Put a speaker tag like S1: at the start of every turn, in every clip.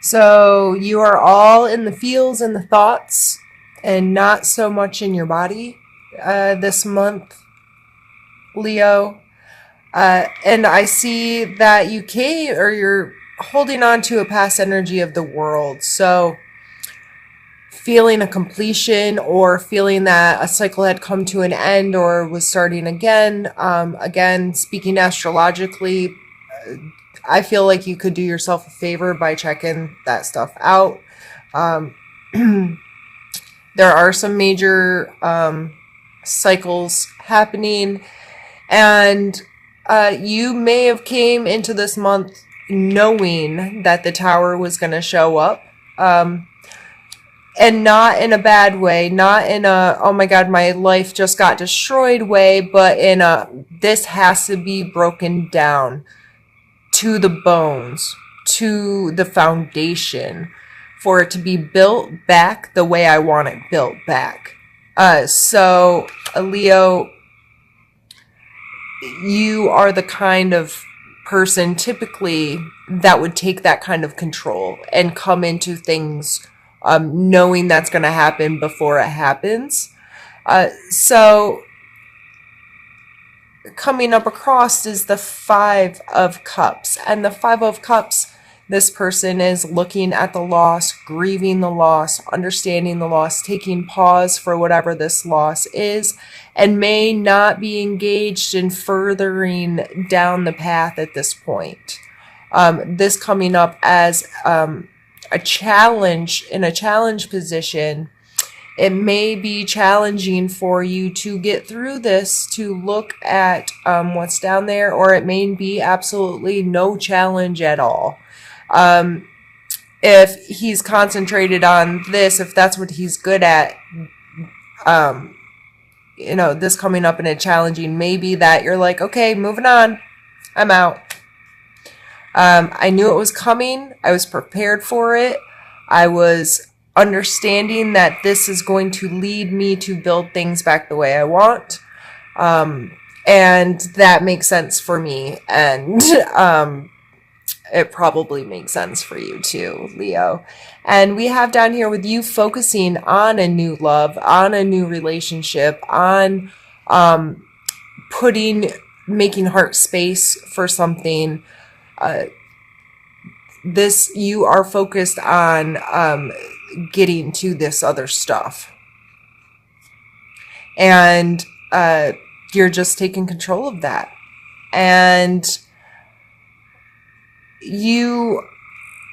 S1: So you are all in the feels and the thoughts and not so much in your body this month, Leo. And I see that you came, or you're holding on to a past energy of the world. So feeling a completion, or feeling that a cycle had come to an end or was starting again. Again, speaking astrologically, I feel like you could do yourself a favor by checking that stuff out. Um, there are some major cycles happening, and you may have came into this month knowing that the tower was going to show up. And not in a bad way, not in a, oh my God, my life just got destroyed way, but in a, this has to be broken down to the bones, to the foundation, for it to be built back the way I want it built back. So, Leo, you are the kind of person typically that would take that kind of control and come into things knowing that's going to happen before it happens. So coming up across is the Five of Cups. And the Five of Cups, this person is looking at the loss, grieving the loss, understanding the loss, taking pause for whatever this loss is, and may not be engaged in furthering down the path at this point. This coming up as a challenge, in a challenge position. It may be challenging for you to get through this, to look at what's down there, or it may be absolutely no challenge at all. If he's concentrated on this, if that's what he's good at, this coming up in a challenging, maybe that you're like, okay, moving on, I'm out. I knew it was coming. I was prepared for it. I was understanding that this is going to lead me to build things back the way I want. And that makes sense for me. And it probably makes sense for you too, Leo. And we have down here with you focusing on a new love, on a new relationship, on making heart space for something. You are focused on getting to this other stuff, and you're just taking control of that. And you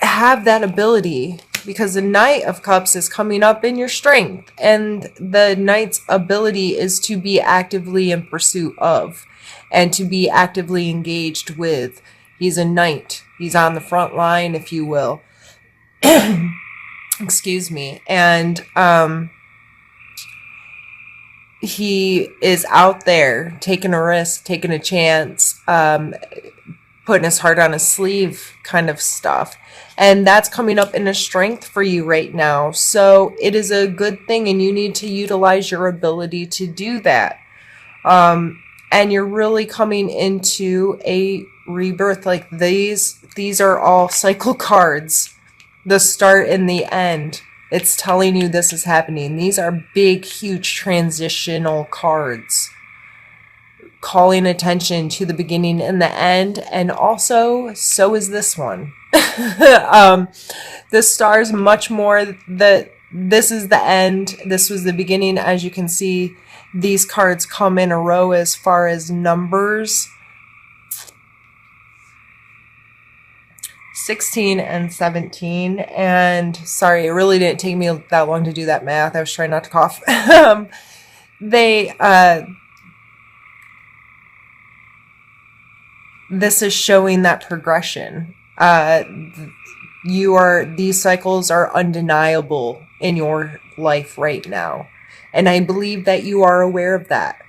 S1: have that ability because the Knight of Cups is coming up in your strength, and the Knight's ability is to be actively in pursuit of and to be actively engaged with. He's a knight. He's on the front line, if you will. Excuse me. And he is out there taking a risk, taking a chance, putting his heart on his sleeve kind of stuff. And that's coming up in a strength for you right now. So it is a good thing, and you need to utilize your ability to do that. And you're really coming into a rebirth. Like these are all cycle cards, the start and the end. It's telling you this is happening. These are big, huge transitional cards, calling attention to the beginning and the end. And also, so is this one. The stars much more that this is the end. This was the beginning. As you can see, these cards come in a row as far as numbers. 16 and 17. And sorry, it really didn't take me that long to do that math. I was trying not to cough. This is showing that progression. These cycles are undeniable in your life right now. And I believe that you are aware of that.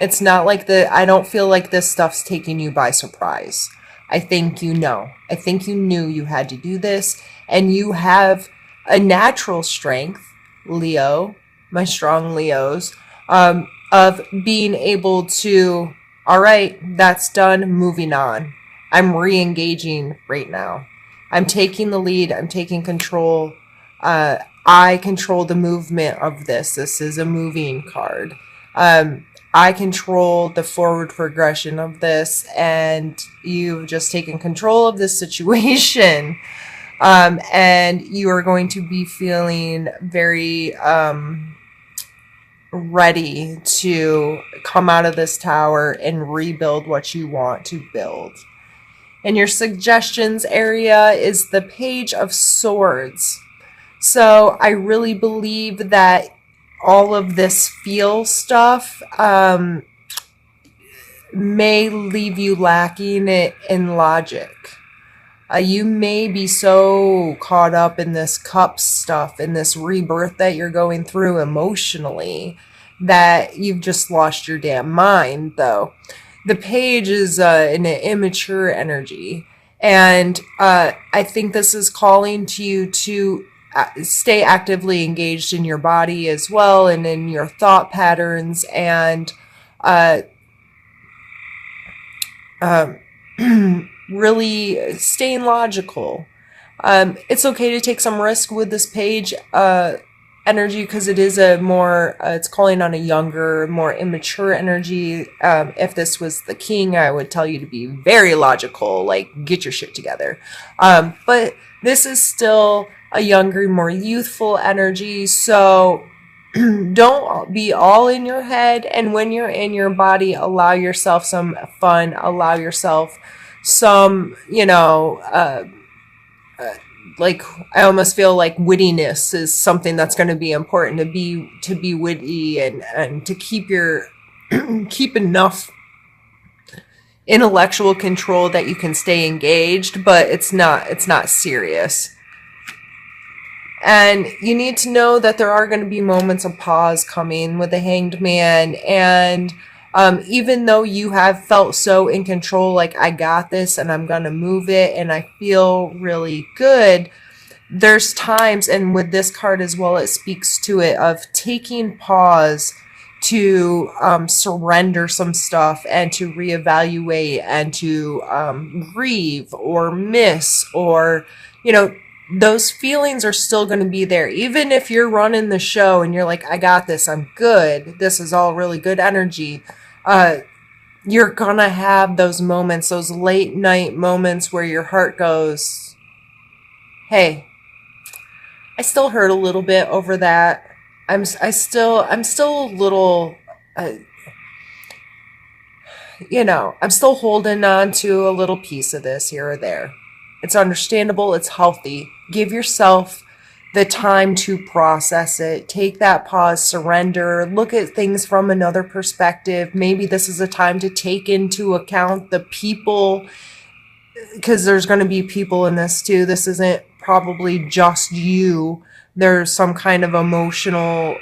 S1: It's not like I don't feel like this stuff's taking you by surprise. I think you know. I think you knew you had to do this, and you have a natural strength, Leo, my strong Leos, of being able to, all right, that's done, moving on. I'm re-engaging right now. I'm taking the lead. I'm taking control. I control the movement of this. This is a moving card. I control the forward progression of this, and you've just taken control of this situation. And you are going to be feeling very ready to come out of this tower and rebuild what you want to build. And your suggestions area is the Page of Swords. So I really believe that all of this feel stuff may leave you lacking in logic. You may be so caught up in this cup stuff and this rebirth that you're going through emotionally that you've just lost your damn mind, though. The page is an immature energy, and I think this is calling to you to stay actively engaged in your body as well, and in your thought patterns, and really staying logical. It's okay to take some risk with this page energy, because it is a more, it's calling on a younger, more immature energy. If this was the king, I would tell you to be very logical, like get your shit together. But this is still a younger, more youthful energy. So don't be all in your head. And when you're in your body, allow yourself some fun, allow yourself some, like, I almost feel like wittiness is something that's going to be important, to be witty and to keep keep enough intellectual control that you can stay engaged, but it's not serious. And you need to know that there are going to be moments of pause coming with the Hanged Man. And even though you have felt so in control, like I got this and I'm going to move it and I feel really good, there's times, and with this card as well, it speaks to it, of taking pause to surrender some stuff and to reevaluate and to grieve or miss, or, those feelings are still going to be there. Even if you're running the show and you're like, I got this, I'm good, this is all really good energy, you're going to have those moments, those late night moments where your heart goes, hey, I still hurt a little bit over that. I'm still a little, I'm still holding on to a little piece of this here or there. It's understandable. It's healthy. Give yourself the time to process it. Take that pause, surrender, look at things from another perspective. Maybe this is a time to take into account the people, because there's going to be people in this too. This isn't probably just you. There's some kind of emotional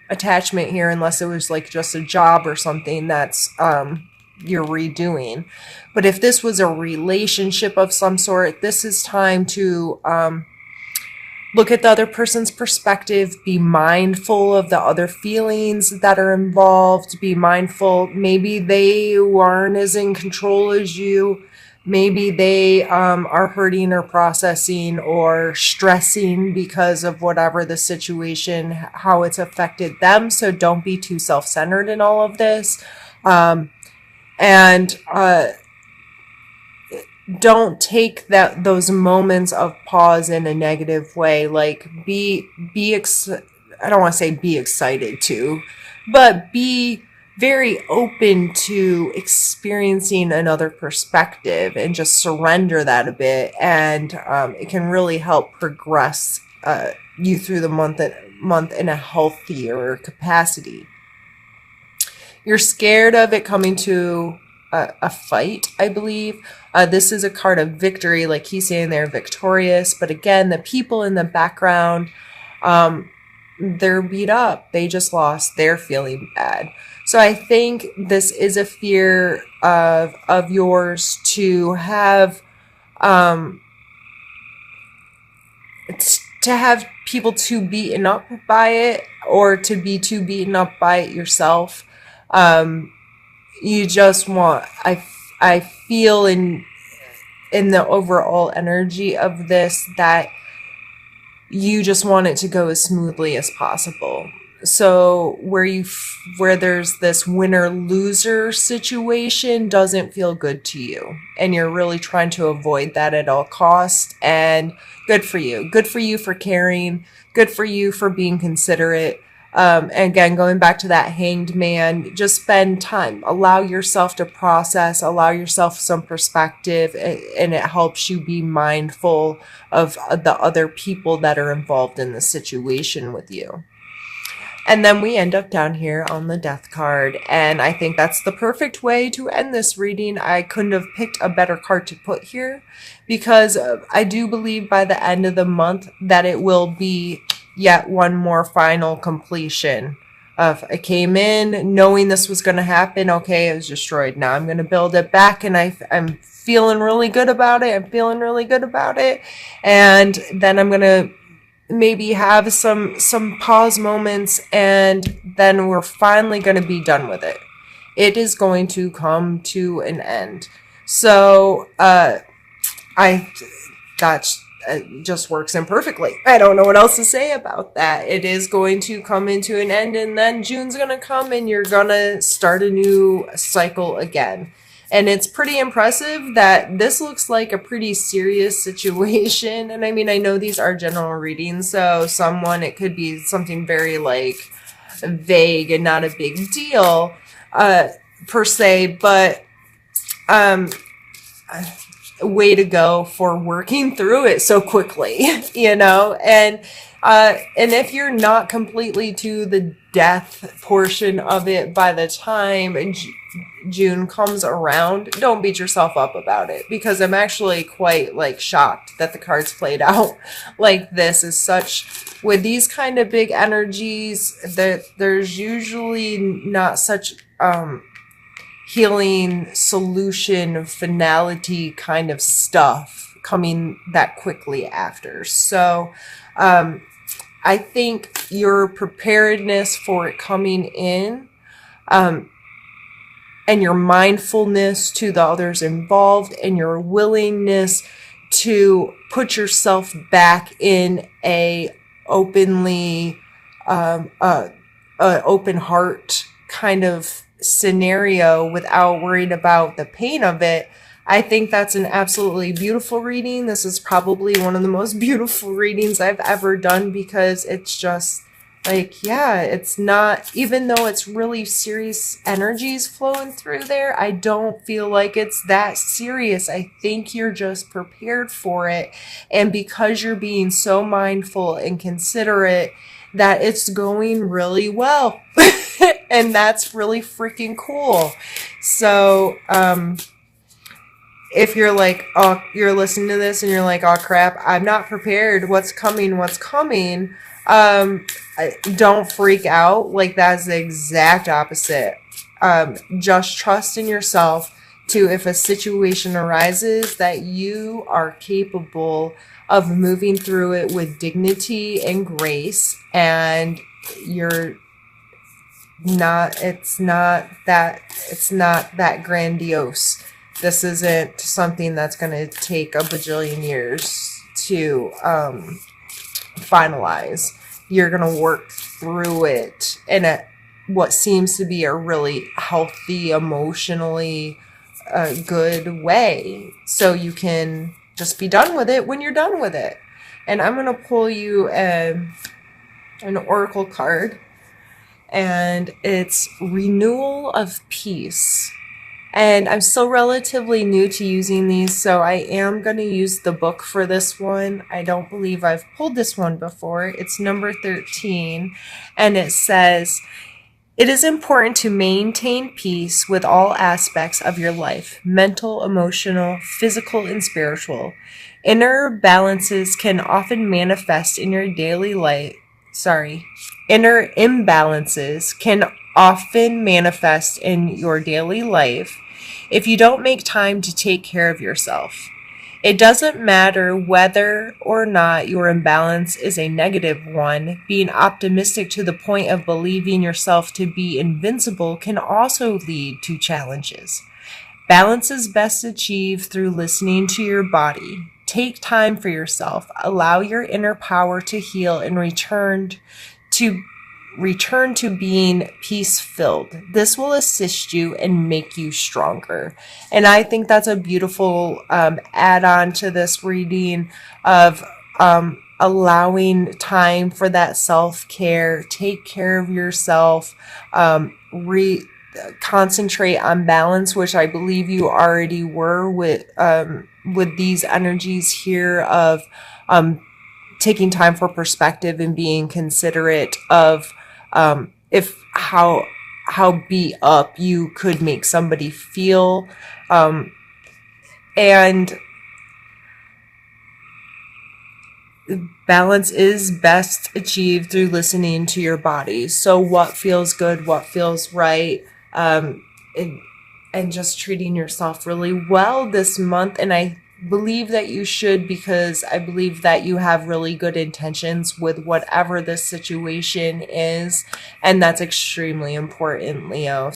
S1: attachment here, unless it was like just a job or something that's you're redoing. But if this was a relationship of some sort, this is time to look at the other person's perspective, be mindful of the other feelings that are involved, be mindful. Maybe they aren't as in control as you. Maybe they are hurting or processing or stressing because of whatever the situation, how it's affected them. So don't be too self-centered in all of this. And don't take those moments of pause in a negative way. Like I don't want to say be excited to, but be very open to experiencing another perspective and just surrender that a bit. And it can really help progress you through the month in a healthier capacity. You're scared of it coming to a fight, I believe. This is a card of victory, like he's saying they're victorious. But again, the people in the background, they're beat up. They just lost. They're feeling bad. So I think this is a fear of yours to have people too beaten up by it, or to be too beaten up by it yourself. You just want, I feel in in the overall energy of this, that you just want it to go as smoothly as possible. So where there's this winner loser situation doesn't feel good to you, and you're really trying to avoid that at all costs. And good for you. Good for you for caring. Good for you for being considerate. And again, going back to that Hanged Man, just spend time, allow yourself to process, allow yourself some perspective, and it helps you be mindful of the other people that are involved in the situation with you. And then we end up down here on the Death card, and I think that's the perfect way to end this reading. I couldn't have picked a better card to put here, because I do believe by the end of the month that it will be yet one more final completion of, I came in knowing this was going to happen. Okay, it was destroyed. Now I'm going to build it back, and I'm feeling really good about it. I'm feeling really good about it. And then I'm going to maybe have some pause moments, and then we're finally going to be done with it. It is going to come to an end. So that just works in perfectly. I don't know what else to say about that. It is going to come into an end, and then June's going to come, and you're going to start a new cycle again. And it's pretty impressive that this looks like a pretty serious situation. And I mean, I know these are general readings, so it could be something very like vague and not a big deal per se, but way to go for working through it so quickly, you know. And if you're not completely to the death portion of it by the time June comes around, don't beat yourself up about it, because I'm actually quite like shocked that the cards played out like this. Is such, with these kind of big energies, that there's usually not such healing solution finality kind of stuff coming that quickly after. So I think your preparedness for it coming in, and your mindfulness to the others involved, and your willingness to put yourself back in a openly open heart kind of scenario without worrying about the pain of it. I think that's an absolutely beautiful reading. This is probably one of the most beautiful readings I've ever done, because it's just like, yeah, it's not, even though it's really serious energies flowing through there, I don't feel like it's that serious. I think you're just prepared for it. And because you're being so mindful and considerate, that it's going really well. And that's really freaking cool. So, if you're like, oh, you're listening to this and you're like, oh crap, I'm not prepared. What's coming? Don't freak out. Like, that's the exact opposite. Just trust in yourself to, if a situation arises, that you are capable of moving through it with dignity and grace, and it's not that grandiose. This isn't something that's going to take a bajillion years to finalize. You're going to work through it in what seems to be a really healthy, emotionally good way, so you can just be done with it when you're done with it. And I'm going to pull you an oracle card, and it's Renewal of Peace. And I'm still relatively new to using these, so I am going to use the book for this one. I don't believe I've pulled this one before. It's number 13, and it says, "It is important to maintain peace with all aspects of your life, mental, emotional, physical, and spiritual. Inner balances can often manifest in your daily life. Inner imbalances can often manifest in your daily life if you don't make time to take care of yourself. It doesn't matter whether or not your imbalance is a negative one. Being optimistic to the point of believing yourself to be invincible can also lead to challenges. Balance is best achieved through listening to your body. Take time for yourself. Allow your inner power to heal and to being peace filled. This will assist you and make you stronger. And I think that's a beautiful add on to this reading of allowing time for that self care. Take care of yourself. Concentrate on balance, which I believe you already were with these energies here of taking time for perspective and being considerate of if how beat up you could make somebody feel, and balance is best achieved through listening to your body. So what feels good, what feels right, and, and just treating yourself really well this month. And I believe that you should, because I believe that you have really good intentions with whatever this situation is. And that's extremely important, Leo.